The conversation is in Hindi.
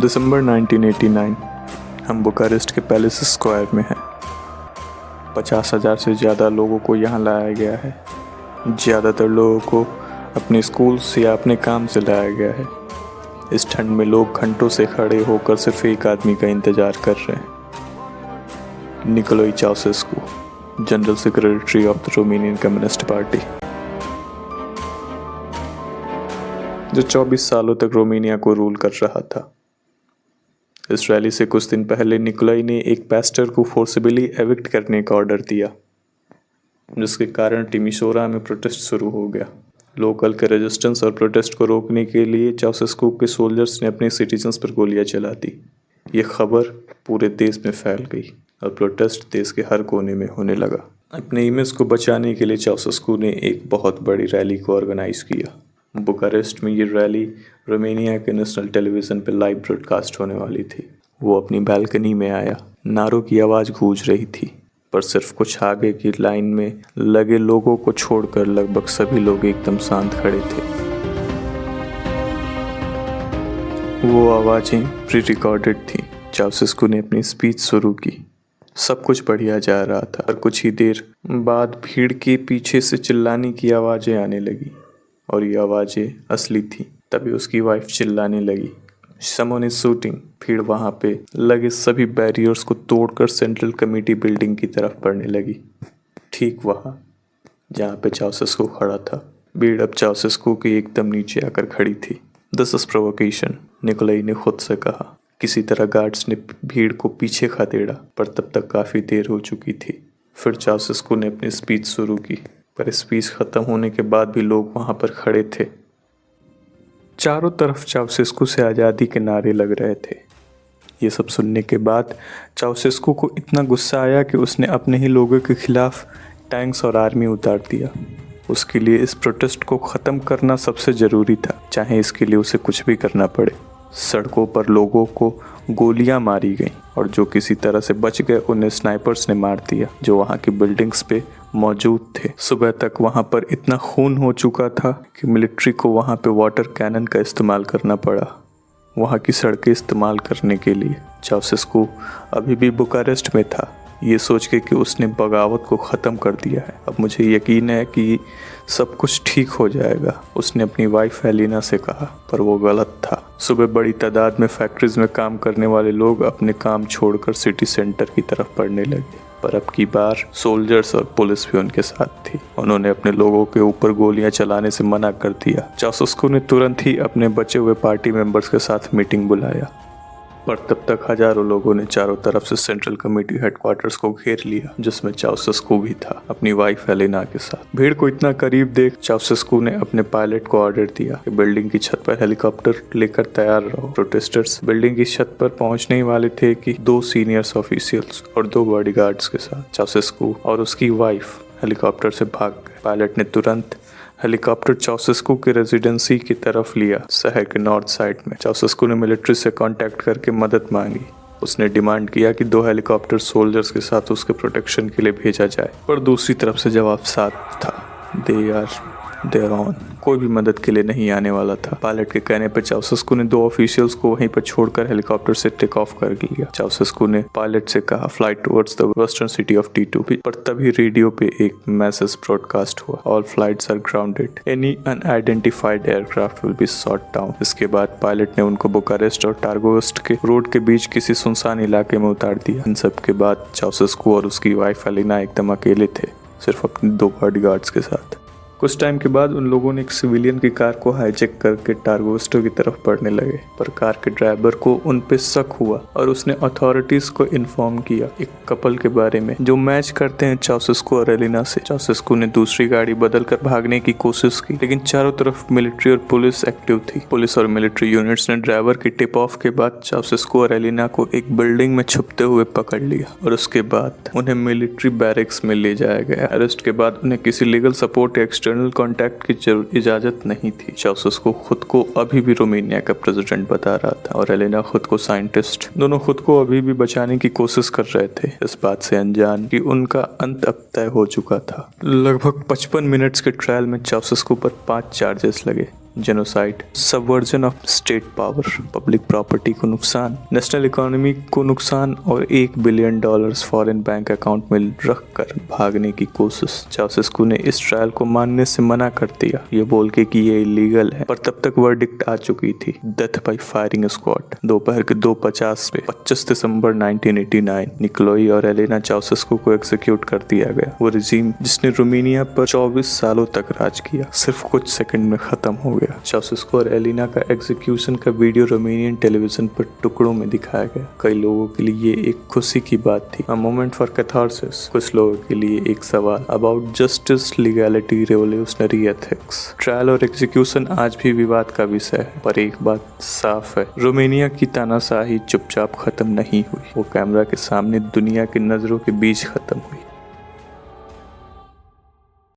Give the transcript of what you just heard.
दिसंबर 1989 हम बुखारेस्ट के पैलेस स्क्वायर में हैं। 50,000 से ज़्यादा लोगों को यहाँ लाया गया है। ज़्यादातर लोगों को अपने स्कूल से या अपने काम से लाया गया है। इस ठंड में लोग घंटों से खड़े होकर सिर्फ एक आदमी का इंतज़ार कर रहे हैं, Nicolae Ceausescu, general secretary of the Romanian Communist Party, जो 24 सालों तक रोमेनिया को रूल कर रहा था। इस रैली से कुछ दिन पहले निकोलाई ने एक पास्टर को फोर्सिबली एविक्ट करने का ऑर्डर दिया, जिसके कारण टिमिसोरा में प्रोटेस्ट शुरू हो गया। लोकल के रेजिस्टेंस और प्रोटेस्ट को रोकने के लिए चाउसेस्कू के सोल्जर्स ने अपने सिटीजन्स पर गोलियां चला दी। ये खबर पूरे देश में फैल गई और प्रोटेस्ट देश के हर कोने में होने लगा। अपने इमेज को बचाने के लिए चाउसेस्कू ने एक बहुत बड़ी रैली को ऑर्गेनाइज किया। बुखारेस्ट में ये रैली रोमेनिया के नेशनल टेलीविज़न पर लाइव ब्रॉडकास्ट होने वाली थी। वो अपनी बालकनी में आया। नारों की आवाज़ गूंज रही थी, पर सिर्फ कुछ आगे की लाइन में लगे लोगों को छोड़कर लगभग सभी लोग एकदम शांत खड़े थे। वो आवाज़ें प्री रिकॉर्डेड थी। चाउसेस्कू ने अपनी स्पीच शुरू की। सब कुछ बढ़िया जा रहा था, और कुछ ही देर बाद भीड़ के पीछे से चिल्लाने की आवाज़ें आने लगी, और ये आवाज़ें असली थी। तभी उसकी वाइफ चिल्लाने लगी, समवन इज शूटिंग। भीड़ वहाँ पे लगे सभी बैरियर्स को तोड़कर सेंट्रल कमेटी बिल्डिंग की तरफ बढ़ने लगी, ठीक वहाँ जहाँ पे चाउसेस्कू खड़ा था। भीड़ अब चाउसेस्कू के एकदम नीचे आकर खड़ी थी। दिस इज प्रोवोकेशन, निकोलाई ने खुद से कहा। किसी तरह गार्ड्स ने भीड़ को पीछे खदेड़ा, पर तब तक काफ़ी देर हो चुकी थी। फिर चाउसेस्कू ने अपनी स्पीच शुरू की, पर स्पीच ख़त्म होने के बाद भी लोग वहाँ पर खड़े थे। चारों तरफ चाउसेस्कू से आज़ादी के नारे लग रहे थे। ये सब सुनने के बाद चाउसेस्कू को इतना गुस्सा आया कि उसने अपने ही लोगों के खिलाफ टैंक्स और आर्मी उतार दिया। उसके लिए इस प्रोटेस्ट को ख़त्म करना सबसे ज़रूरी था, चाहे इसके लिए उसे कुछ भी करना पड़े। सड़कों पर लोगों को गोलियां मारी गईं, और जो किसी तरह से बच गए उन्हें स्नाइपर्स ने मार दिया, जो वहाँ की बिल्डिंग्स पे मौजूद थे। सुबह तक वहाँ पर इतना खून हो चुका था कि मिलिट्री को वहाँ पे वाटर कैनन का इस्तेमाल करना पड़ा वहाँ की सड़कें इस्तेमाल करने के लिए। चाउसेस्कू अभी भी बुखारेस्ट में था, ये सोच के कि उसने बगावत को ख़त्म कर दिया है। अब मुझे यकीन है कि सब कुछ ठीक हो जाएगा, उसने अपनी वाइफ एलिना से कहा, पर वो गलत था। सुबह बड़ी तादाद में फैक्ट्रीज में काम करने वाले लोग अपने काम छोड़कर सिटी सेंटर की तरफ बढ़ने लगे, पर अब की बार सोल्जर्स और पुलिस भी उनके साथ थी। उन्होंने अपने लोगों के ऊपर गोलियां चलाने से मना कर दिया। चाउसेस्कू ने तुरंत ही अपने बचे हुए पार्टी मेंबर्स के साथ मीटिंग बुलाया, पर तब तक हजारों लोगों ने चारों तरफ से सेंट्रल कमेटी हेडक्वार्टर्स को घेर लिया, जिसमें चाउसेस्कू भी था अपनी वाइफ एलिना के साथ। भीड़ को इतना करीब देख चाउसेस्कू ने अपने पायलट को ऑर्डर दिया कि बिल्डिंग की छत पर हेलीकॉप्टर लेकर तैयार रहो। प्रोटेस्टर्स बिल्डिंग की छत पर पहुंचने ही वाले थे कि 2 सीनियर्स ऑफिशियल्स और 2 बॉडीगार्ड्स के साथ चाउसेस्कू और उसकी वाइफ हेलीकॉप्टर से भाग गए। पायलट ने तुरंत हेलीकॉप्टर चाउसेस्कू की रेजिडेंसी की तरफ लिया, शहर के नॉर्थ साइड में। चाउसेस्कू ने मिलिट्री से कांटेक्ट करके मदद मांगी। उसने डिमांड किया कि 2 हेलीकॉप्टर सोल्जर्स के साथ उसके प्रोटेक्शन के लिए भेजा जाए, पर दूसरी तरफ से जवाब साफ था, देयर ऑन, कोई भी मदद के लिए नहीं आने वाला था। पायलट के कहने पर चाउसेस्कू ने 2 ऑफिशियल्स को वहीं पर छोड़कर हेलीकॉप्टर से टेक ऑफ कर लिया। चाउसेस्कू ने पायलट से कहा, flight towards the western city of टीटू, पर तभी रेडियो पे एक मैसेज ब्रॉडकास्ट हुआ, all flights are grounded, any unidentified aircraft will be shot down. इसके बाद पायलट ने उनको बुखारेस्ट और टारगोवेस्ट के रोड के बीच किसी सुनसान इलाके में उतार दिया। इन सब के बाद चाउसेस्कू और उसकी वाइफ एलिना एकदम अकेले थे, सिर्फ अपने 2 बॉडीगार्ड्स के साथ। कुछ टाइम के बाद उन लोगों ने एक सिविलियन की कार को हाईजैक करके टारगोवेस्टो की तरफ बढ़ने लगे, पर कार के ड्राइवर को उन पे शक हुआ और उसने अथॉरिटीज को इन्फॉर्म किया एक कपल के बारे में जो मैच करते हैं चाउसेस्कू और एलिना से। चाउसेस्कू ने दूसरी गाड़ी बदलकर भागने की कोशिश की, लेकिन चारों तरफ मिलिट्री और पुलिस एक्टिव थी। पुलिस और मिलिट्री यूनिट्स ने ड्राइवर की टिप ऑफ के बाद चाउसेस्कू और एलिना को एक बिल्डिंग में छुपते हुए पकड़ लिया, और उसके बाद उन्हें मिलिट्री बैरिक्स में ले जाया गया। अरेस्ट के बाद उन्हें किसी लीगल सपोर्ट या एक्सटर्नल कॉन्टैक्ट की इजाजत नहीं थी। चाउसेस्कू खुद को अभी भी रोमेनिया का प्रेसिडेंट बता रहा था, और एलिना खुद को साइंटिस्ट। दोनों खुद को अभी भी बचाने की कोशिश कर रहे थे, इस बात से अनजान कि उनका अंत अब तय हो चुका था। लगभग 55 मिनट्स के ट्रायल में चाउसेस्कू पर 5 चार्जेस लगे, genocide, subversion of state power, public property को नुकसान, नेशनल इकोनॉमी को नुकसान और $1 बिलियन फॉरेन बैंक अकाउंट में रखकर भागने की कोशिश। चाउसेस्कू ने इस ट्रायल को मानने से मना कर दिया, ये बोल के कि ये इलीगल है, पर तब तक वर्डिक्ट आ चुकी थी, डेथ बाय फायरिंग स्क्वाड। दोपहर के 2:50 पे 25 दिसंबर 1989 निकोलाई और एलेना चाउसेस्कू को एग्जीक्यूट कर दिया गया। वो रिजीम जिसने रोमानिया पर 24 सालों तक राज किया सिर्फ कुछ सेकंड में खत्म हो गया। चाउसेस्कू और एलेना का एग्जीक्यूशन का वीडियो रोमानियन टेलीविजन पर टुकड़ों में दिखाया गया। कई लोगों के लिए ये एक खुशी की बात थी, अ मोमेंट फॉर कैथारसिस। कुछ लोगों के लिए एक सवाल about justice, legality, revolutionary ethics. Trial और एग्जीक्यूशन आज भी विवाद का विषय है, पर एक बात साफ है, रोमानिया की तानाशाही चुपचाप खत्म नहीं हुई। वो कैमरा के सामने दुनिया की नजरों के बीच खत्म हुई।